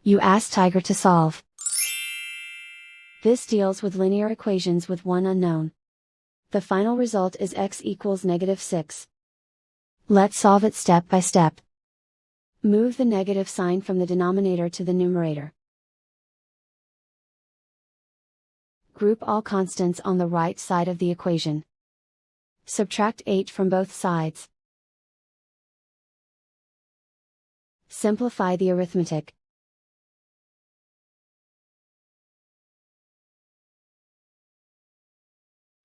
You ask Tiger to solve. This deals with linear equations with one unknown. The final result is x equals -6. Let's solve it step by step. Move the negative sign from the denominator to the numerator. Group all constants on the right side of the equation. Subtract 8 from both sides. Simplify the arithmetic.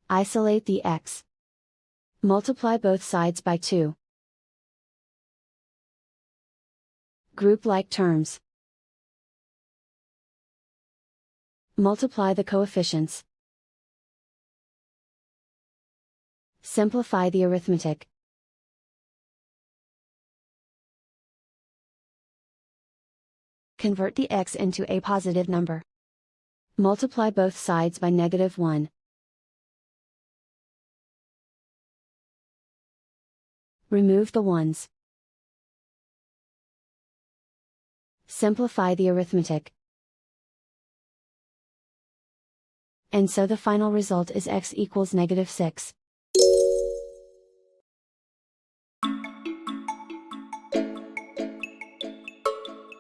Isolate the x. Multiply both sides by 2. Group like terms. Multiply the coefficients. Simplify the arithmetic. Convert the x into a positive number. Multiply both sides by -1. Remove the ones. Simplify the arithmetic. And so the final result is x equals -6.